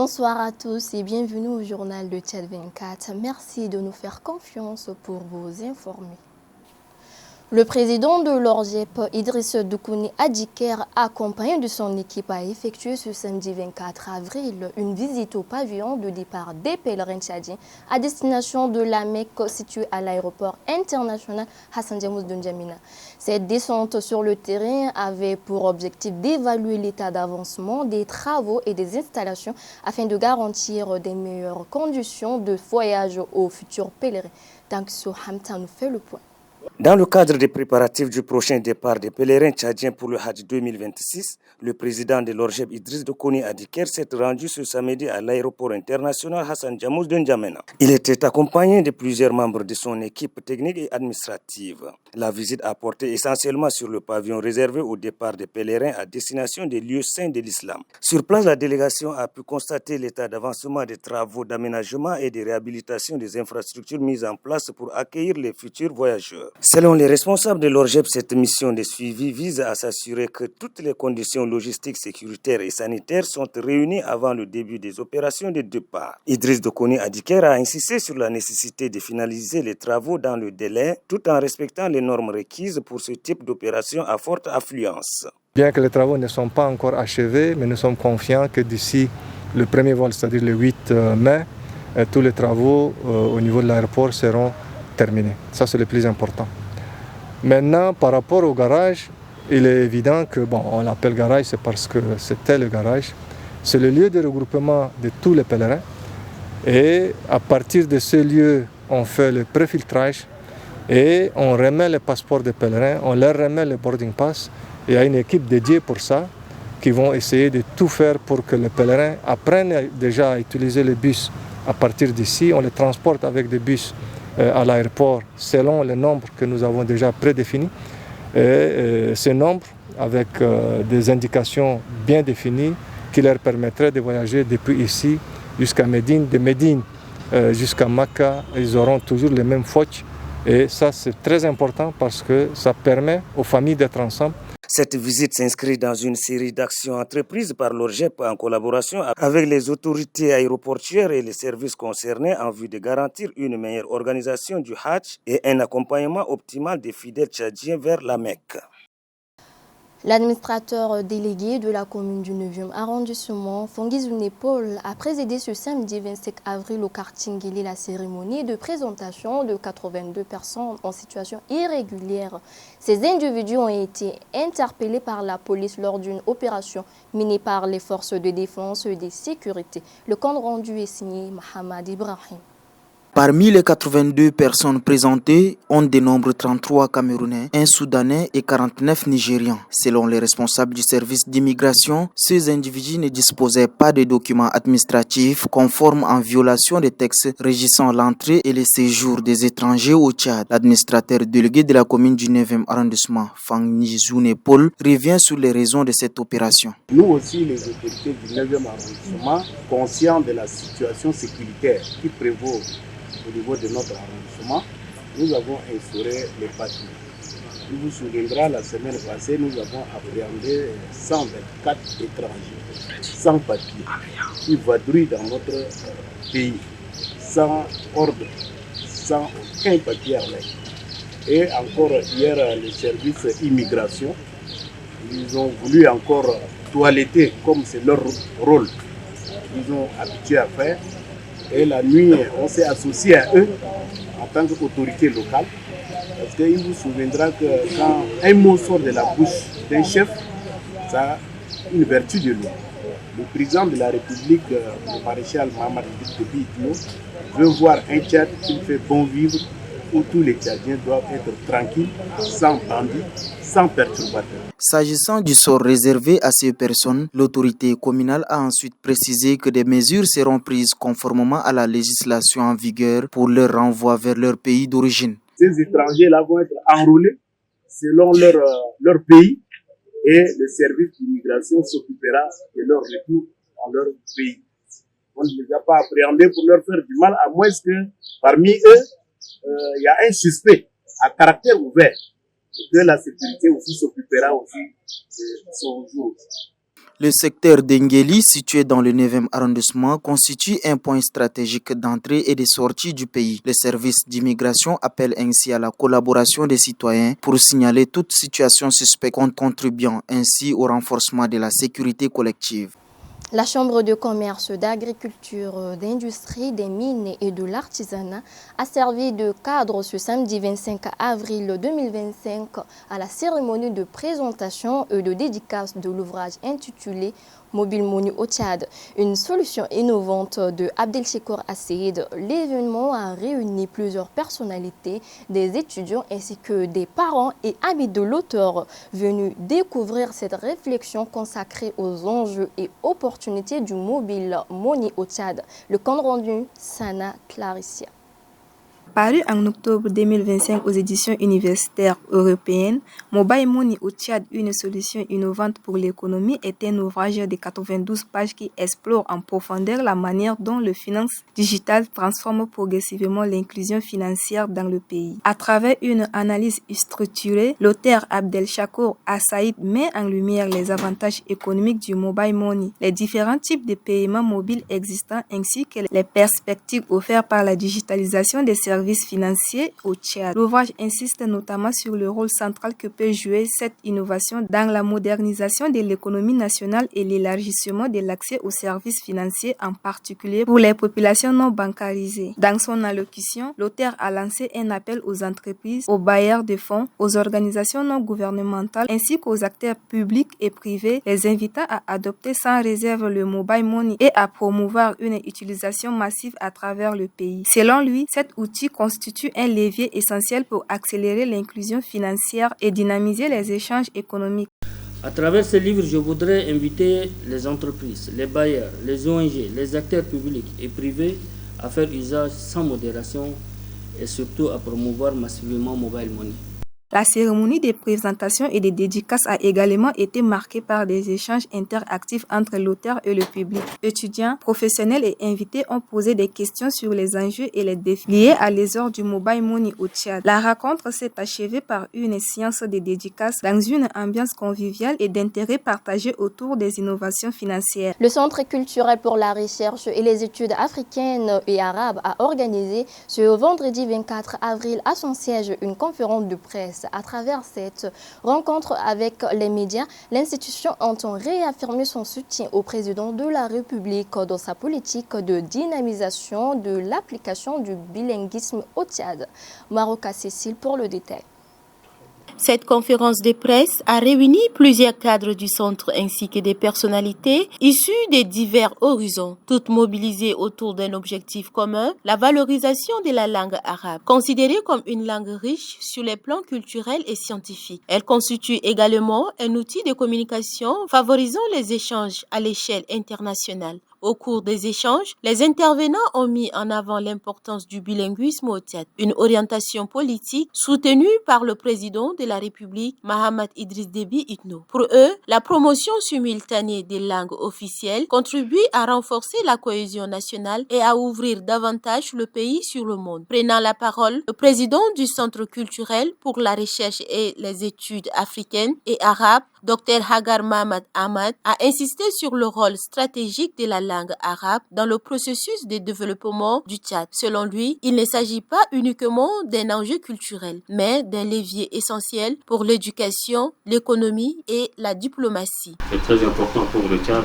Bonsoir à tous et bienvenue au journal de Tchad 24. Merci de nous faire confiance pour vous informer. Le président de l'ORGEP, Idriss Doukouni Adjiker, accompagné de son équipe, a effectué ce samedi 24 avril une visite au pavillon de départ des pèlerins tchadiens à destination de la Mecque située à l'aéroport international Hassan Diamouz de N'Djamena. Cette descente sur le terrain avait pour objectif d'évaluer l'état d'avancement des travaux et des installations afin de garantir des meilleures conditions de voyage aux futurs pèlerins. Tangsou Hamta nous fait le point. Dans le cadre des préparatifs du prochain départ des pèlerins tchadiens pour le Hajj 2026, le président de l'ORGEP Idriss Doukouni Adjiker s'est rendu ce samedi à l'aéroport international Hassan Diamouz de N'Djamena. Il était accompagné de plusieurs membres de son équipe technique et administrative. La visite a porté essentiellement sur le pavillon réservé au départ des pèlerins à destination des lieux saints de l'islam. Sur place, la délégation a pu constater l'état d'avancement des travaux d'aménagement et de réhabilitation des infrastructures mises en place pour accueillir les futurs voyageurs. Selon les responsables de l'ORGEP, cette mission de suivi vise à s'assurer que toutes les conditions logistiques, sécuritaires et sanitaires sont réunies avant le début des opérations de départ. Idriss Doukouni Adjiker a insisté sur la nécessité de finaliser les travaux dans le délai tout en respectant les normes requises pour ce type d'opération à forte affluence. Bien que les travaux ne sont pas encore achevés, mais nous sommes confiants que d'ici le premier vol, c'est-à-dire le 8 mai, tous les travaux au niveau de l'aéroport seront terminés. Ça, c'est le plus important. Maintenant, par rapport au garage, il est évident que, on l'appelle garage, c'est parce que c'était le garage. C'est le lieu de regroupement de tous les pèlerins. Et à partir de ce lieu, on fait le préfiltrage et on remet les passeports des pèlerins, on leur remet le boarding pass. Il y a une équipe dédiée pour ça qui vont essayer de tout faire pour que les pèlerins apprennent déjà à utiliser les bus à partir d'ici. On les transporte avec des bus à l'aéroport selon le nombre que nous avons déjà prédéfini. Et ce nombre avec des indications bien définies qui leur permettraient de voyager depuis ici jusqu'à Médine, de Médine jusqu'à Makka. Ils auront toujours les mêmes fouches et ça c'est très important parce que ça permet aux familles d'être ensemble. Cette visite s'inscrit dans une série d'actions entreprises par l'ORGEP en collaboration avec les autorités aéroportuaires et les services concernés en vue de garantir une meilleure organisation du Hajj et un accompagnement optimal des fidèles tchadiens vers la Mecque. L'administrateur délégué de la commune du 9e arrondissement, Fonguizoune Paul, a présidé ce samedi 25 avril au quartier Nguélé la cérémonie de présentation de 82 personnes en situation irrégulière. Ces individus ont été interpellés par la police lors d'une opération menée par les forces de défense et de sécurité. Le compte rendu est signé Mohamed Ibrahim. Parmi les 82 personnes présentées, on dénombre 33 Camerounais, 1 Soudanais et 49 Nigérians. Selon les responsables du service d'immigration, ces individus ne disposaient pas de documents administratifs conformes en violation des textes régissant l'entrée et le séjour des étrangers au Tchad. L'administrateur délégué de la commune du 9e arrondissement, Fonguizoune Paul, revient sur les raisons de cette opération. Nous aussi, les autorités du 9e arrondissement, conscients de la situation sécuritaire qui prévaut au niveau de notre arrondissement, nous avons instauré les papiers. Vous vous souviendrez, la semaine passée, nous avons appréhendé 124 étrangers sans papier qui vadrouillent dans notre pays, sans ordre, sans aucun papier à l'aide. Et encore hier, le service immigration, ils ont voulu encore toiletter comme c'est leur rôle. Ils ont habitué à faire. Et la nuit, on s'est associé à eux en tant qu'autorité locale. Parce qu'il vous souviendra que quand un mot sort de la bouche d'un chef, ça a une vertu de lui. Le président de la République, le maréchal Mohamed Déby Itno, veut voir un Tchad qui fait bon vivre, où tous les Tchadiens doivent être tranquilles, sans bandits, sans perturbateurs. S'agissant du sort réservé à ces personnes, l'autorité communale a ensuite précisé que des mesures seront prises conformément à la législation en vigueur pour leur renvoi vers leur pays d'origine. Ces étrangers-là vont être enrôlés selon leur pays et le service d'immigration s'occupera de leur retour dans leur pays. On ne les a pas appréhendés pour leur faire du mal, à moins que parmi eux, il y a un suspect à caractère ouvert. Que la sécurité aussi s'occupera aussi de son jour. Le secteur d'Engeli, situé dans le 9e arrondissement, constitue un point stratégique d'entrée et de sortie du pays. Le service d'immigration appelle ainsi à la collaboration des citoyens pour signaler toute situation suspecte, contribuant ainsi au renforcement de la sécurité collective. La Chambre de commerce, d'agriculture, d'industrie, des mines et de l'artisanat a servi de cadre ce samedi 25 avril 2025 à la cérémonie de présentation et de dédicace de l'ouvrage intitulé Mobile Money au Tchad, une solution innovante de Abdelchikour Asseid. L'événement a réuni plusieurs personnalités, des étudiants ainsi que des parents et amis de l'auteur venus découvrir cette réflexion consacrée aux enjeux et opportunités du Mobile Money au Tchad. Le compte rendu, Sana Claricia. Paru en octobre 2025 aux éditions universitaires européennes, Mobile Money au Tchad, une solution innovante pour l'économie, est un ouvrage de 92 pages qui explore en profondeur la manière dont le finance digitale transforme progressivement l'inclusion financière dans le pays. À travers une analyse structurée, l'auteur Abdelchikour Asseid met en lumière les avantages économiques du Mobile Money, les différents types de paiements mobiles existants ainsi que les perspectives offertes par la digitalisation des services financiers au Tchad. L'ouvrage insiste notamment sur le rôle central que peut jouer cette innovation dans la modernisation de l'économie nationale et l'élargissement de l'accès aux services financiers, en particulier pour les populations non bancarisées. Dans son allocution, l'auteur a lancé un appel aux entreprises, aux bailleurs de fonds, aux organisations non gouvernementales ainsi qu'aux acteurs publics et privés, les invitant à adopter sans réserve le Mobile Money et à promouvoir une utilisation massive à travers le pays. Selon lui, cet outil constitue un levier essentiel pour accélérer l'inclusion financière et dynamiser les échanges économiques. À travers ce livre, je voudrais inviter les entreprises, les bailleurs, les ONG, les acteurs publics et privés à faire usage sans modération et surtout à promouvoir massivement Mobile Money. La cérémonie de présentation et de dédicace a également été marquée par des échanges interactifs entre l'auteur et le public. Étudiants, professionnels et invités ont posé des questions sur les enjeux et les défis liés à l'essor du Mobile Money au Tchad. La rencontre s'est achevée par une séance de dédicace dans une ambiance conviviale et d'intérêt partagé autour des innovations financières. Le Centre culturel pour la recherche et les études africaines et arabes a organisé ce vendredi 24 avril à son siège une conférence de presse. À travers cette rencontre avec les médias, l'institution entend réaffirmer son soutien au président de la République dans sa politique de dynamisation de l'application du bilinguisme au Tchad. Maroka Cécile pour le détail. Cette conférence de presse a réuni plusieurs cadres du centre ainsi que des personnalités issues des divers horizons, toutes mobilisées autour d'un objectif commun, la valorisation de la langue arabe, considérée comme une langue riche sur les plans culturels et scientifiques. Elle constitue également un outil de communication favorisant les échanges à l'échelle internationale. Au cours des échanges, les intervenants ont mis en avant l'importance du bilinguisme au Tchad, une orientation politique soutenue par le président de la République, Mahamat Idriss Déby Itno. Pour eux, la promotion simultanée des langues officielles contribue à renforcer la cohésion nationale et à ouvrir davantage le pays sur le monde. Prenant la parole, le président du Centre culturel pour la recherche et les études africaines et arabes, Dr Hagar Mahamad Ahmad, a insisté sur le rôle stratégique de la langue arabe dans le processus de développement du Tchad. Selon lui, il ne s'agit pas uniquement d'un enjeu culturel, mais d'un levier essentiel pour l'éducation, l'économie et la diplomatie. C'est très important pour le Tchad,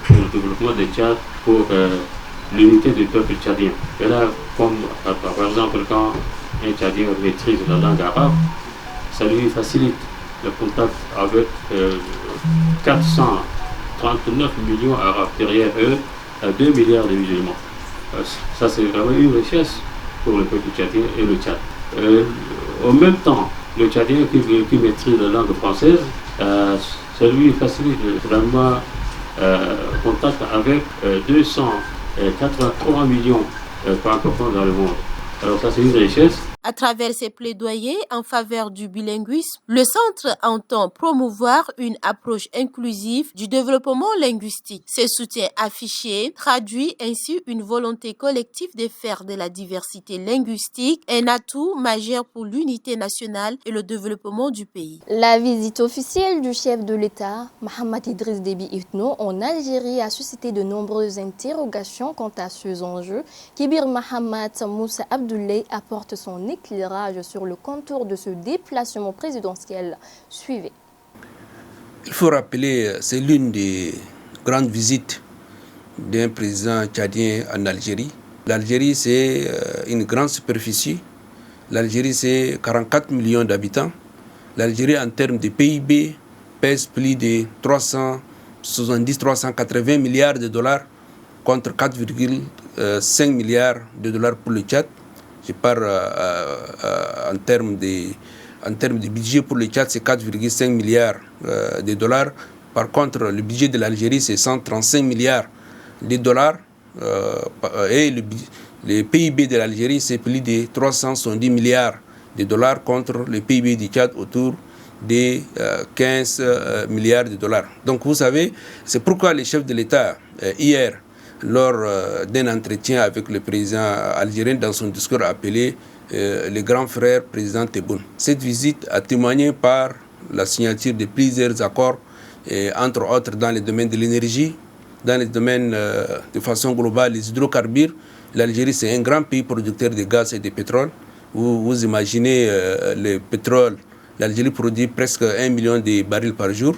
pour le développement du Tchad, pour l'unité du peuple tchadien. Et là, comme par exemple, quand un Tchadien maîtrise la langue arabe, ça lui facilite le contact avec 439 millions d'Arabes, derrière eux 2 milliards de musulmans. Ça c'est vraiment une richesse pour le peuple tchadien et le Tchad. En même temps, le Tchadien qui maîtrise la langue française, ça lui facilite vraiment contact avec 283 millions francophones dans le monde. Alors ça c'est une richesse. À travers ses plaidoyers en faveur du bilinguisme, le centre entend promouvoir une approche inclusive du développement linguistique. Ce soutien affiché traduit ainsi une volonté collective de faire de la diversité linguistique un atout majeur pour l'unité nationale et le développement du pays. La visite officielle du chef de l'État, Mohamed Idriss Déby Itno, en Algérie a suscité de nombreuses interrogations quant à ces enjeux. Kibir Mohamed Moussa Abdoulaye apporte son éclairage sur le contour de ce déplacement présidentiel. Suivez. Il faut rappeler, c'est l'une des grandes visites d'un président tchadien en Algérie. L'Algérie, c'est une grande superficie. L'Algérie, c'est 44 millions d'habitants. L'Algérie, en termes de PIB, pèse plus de 370-380 milliards de dollars contre 4,5 milliards de dollars pour le Tchad. Je parle en termes de budget pour le Tchad, c'est 4,5 milliards de dollars. Par contre, le budget de l'Algérie, c'est 135 milliards de dollars. Et le PIB de l'Algérie, c'est plus de 370 milliards de dollars contre le PIB du Tchad autour de 15 milliards de dollars. Donc vous savez, c'est pourquoi le chef de l'État, hier, lors d'un entretien avec le président algérien, dans son discours appelé le grand frère président Tebboune. Cette visite a témoigné par la signature de plusieurs accords, entre autres dans le domaine de l'énergie, dans le domaine de façon globale des hydrocarbures. L'Algérie, c'est un grand pays producteur de gaz et de pétrole. Vous imaginez le pétrole, l'Algérie produit presque 1 million de barils par jour.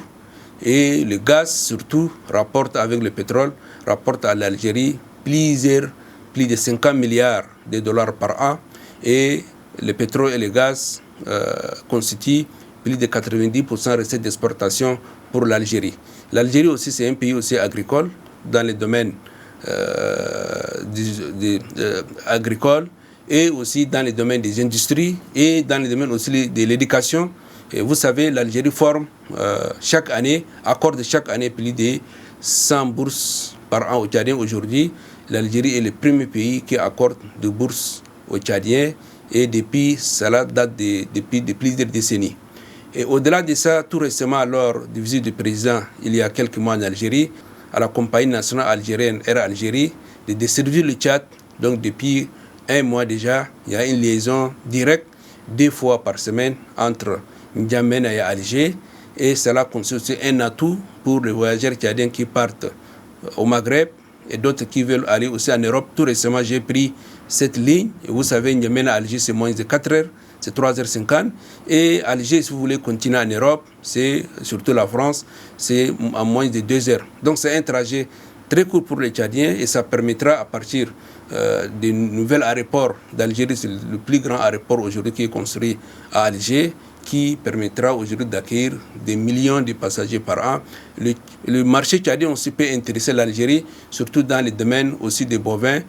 Et le gaz, surtout, rapporte avec le pétrole, rapporte à l'Algérie plus de 50 milliards de dollars par an. Et le pétrole et le gaz constituent plus de 90% de recettes d'exportation pour l'Algérie. L'Algérie aussi, c'est un pays aussi agricole, dans le domaine agricole et aussi dans le domaine des industries et dans le domaine aussi de l'éducation. Et vous savez, l'Algérie forme chaque année, accorde chaque année plus de 100 bourses par an aux Tchadiens. Aujourd'hui, l'Algérie est le premier pays qui accorde de bourses aux Tchadiens et depuis, cela date depuis plusieurs décennies. Et au-delà de ça, tout récemment, lors de visite du président, il y a quelques mois en Algérie, à la compagnie nationale algérienne Air Algérie, de desservir le Tchad. Donc depuis un mois déjà, il y a une liaison directe 2 fois par semaine entre N'Djamena et Alger. Et cela constitue un atout pour les voyageurs tchadiens qui partent au Maghreb et d'autres qui veulent aller aussi en Europe. Tout récemment, j'ai pris cette ligne. Et vous savez, N'Djamena à Alger, c'est moins de 4 heures. C'est 3h50. Et Alger, si vous voulez continuer en Europe, c'est surtout la France, c'est à moins de 2 heures. Donc c'est un trajet très court pour les Tchadiens et ça permettra à partir du nouvel aéroport d'Algérie, c'est le plus grand aéroport aujourd'hui qui est construit à Alger, qui permettra aujourd'hui d'accueillir des millions de passagers par an. Le marché tchadien aussi peut intéresser l'Algérie, surtout dans le domaine aussi des bovins,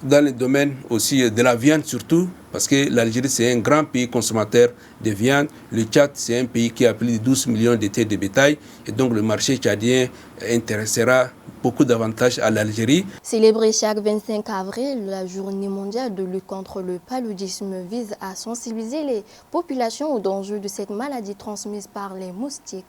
dans le domaine aussi de la viande surtout, parce que l'Algérie c'est un grand pays consommateur de viande. Le Tchad c'est un pays qui a plus de 12 millions de têtes de bétail et donc le marché tchadien intéressera beaucoup d'avantages à l'Algérie. Célébrer chaque 25 avril, la journée mondiale de lutte contre le paludisme vise à sensibiliser les populations aux dangers de cette maladie transmise par les moustiques.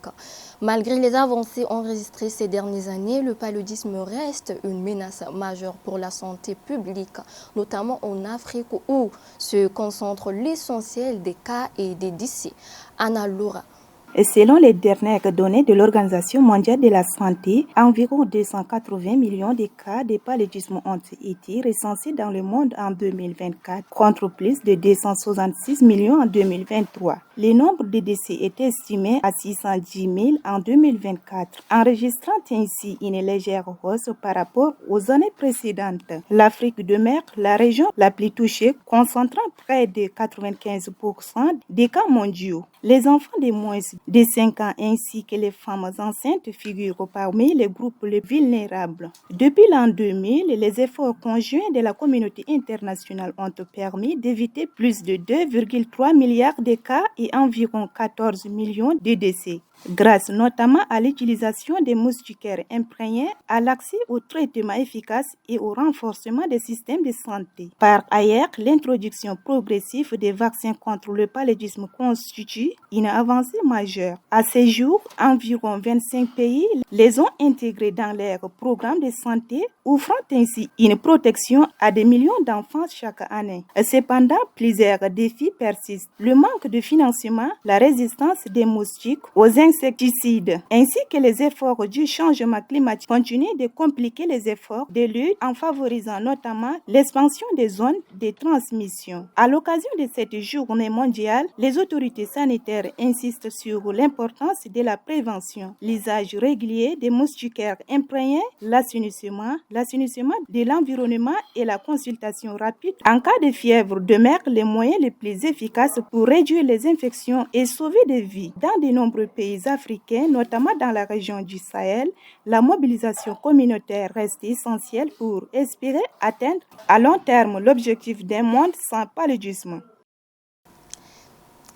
Malgré les avancées enregistrées ces dernières années, le paludisme reste une menace majeure pour la santé publique, notamment en Afrique où se concentre l'essentiel des cas et des décès. Anna Laura. Et selon les dernières données de l'Organisation mondiale de la santé, environ 280 millions de cas de paludisme ont été recensés dans le monde en 2024, contre plus de 266 millions en 2023. Le nombre de décès est estimé à 610 000 en 2024, enregistrant ainsi une légère hausse par rapport aux années précédentes. L'Afrique demeure la région la plus touchée, concentrant près de 95% des cas mondiaux. Les enfants de moins des 5 ans ainsi que les femmes enceintes figurent parmi les groupes les vulnérables. Depuis l'an 2000, les efforts conjoints de la communauté internationale ont permis d'éviter plus de 2,3 milliards de cas et environ 14 millions de décès, grâce notamment à l'utilisation des moustiquaires imprégnés, à l'accès aux traitements efficaces et au renforcement des systèmes de santé. Par ailleurs, l'introduction progressive des vaccins contre le paludisme constitue une avancée majeure. À ce jour, environ 25 pays les ont intégrés dans leur programme de santé, offrant ainsi une protection à des millions d'enfants chaque année. Cependant, plusieurs défis persistent. Le manque de financement, la résistance des moustiques aux insecticides, ainsi que les efforts du changement climatique continuent de compliquer les efforts de lutte en favorisant notamment l'expansion des zones de transmission. À l'occasion de cette journée mondiale, les autorités sanitaires insistent sur l'importance de la prévention, l'usage régulier des moustiquaires imprégnés, l'assainissement de l'environnement et la consultation rapide en cas de fièvre demeurent les moyens les plus efficaces pour réduire les infections et sauver des vies. Dans de nombreux pays africains, notamment dans la région du Sahel, la mobilisation communautaire reste essentielle pour espérer atteindre à long terme l'objectif d'un monde sans paludisme.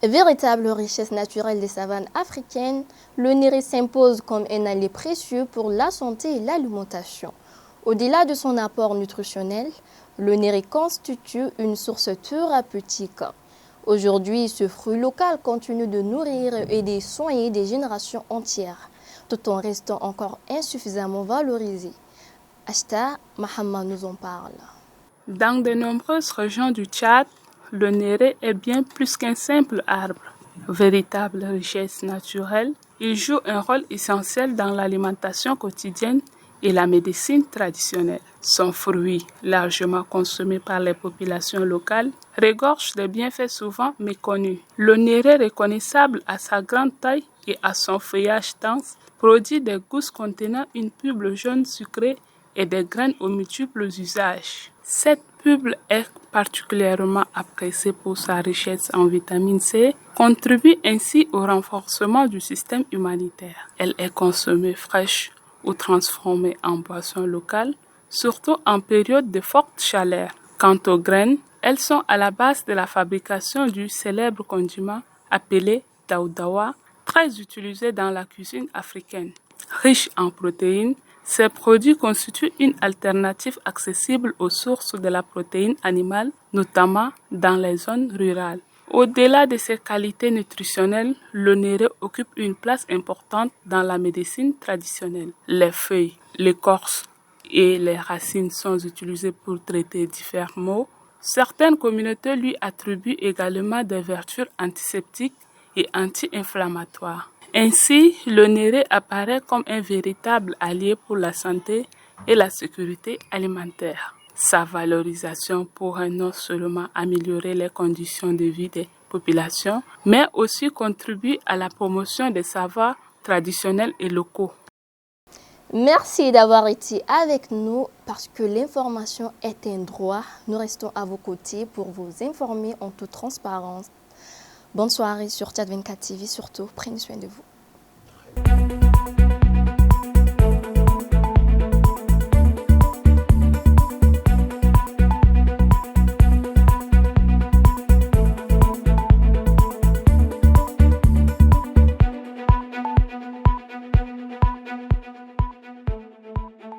Véritable richesse naturelle des savanes africaines, le néré s'impose comme un allié précieux pour la santé et l'alimentation. Au-delà de son apport nutritionnel, le néré constitue une source thérapeutique. Aujourd'hui, ce fruit local continue de nourrir et de soigner des générations entières, tout en restant encore insuffisamment valorisé. Ashta Mahamma nous en parle. Dans de nombreuses régions du Tchad, le néré est bien plus qu'un simple arbre. Véritable richesse naturelle, il joue un rôle essentiel dans l'alimentation quotidienne et la médecine traditionnelle. Son fruit, largement consommé par les populations locales, regorge de bienfaits souvent méconnus. Le néré, reconnaissable à sa grande taille et à son feuillage dense, produit des gousses contenant une pulpe jaune sucrée et des graines aux multiples usages. Cette pulpe est particulièrement appréciée pour sa richesse en vitamine C, contribue ainsi au renforcement du système humanitaire. Elle est consommée fraîche ou transformée en boisson locale, surtout en période de forte chaleur. Quant aux graines, elles sont à la base de la fabrication du célèbre condiment appelé daoudawa, très utilisé dans la cuisine africaine. Riche en protéines, ces produits constituent une alternative accessible aux sources de la protéine animale, notamment dans les zones rurales. Au-delà de ses qualités nutritionnelles, le néré occupe une place importante dans la médecine traditionnelle. Les feuilles, l'écorce et les racines sont utilisées pour traiter divers maux. Certaines communautés lui attribuent également des vertus antiseptiques et anti-inflammatoires. Ainsi, le néré apparaît comme un véritable allié pour la santé et la sécurité alimentaire. Sa valorisation pourrait non seulement améliorer les conditions de vie des populations, mais aussi contribuer à la promotion des savoirs traditionnels et locaux. Merci d'avoir été avec nous parce que l'information est un droit. Nous restons à vos côtés pour vous informer en toute transparence. Bonne soirée sur Tchad 24 TV, surtout prenez soin de vous.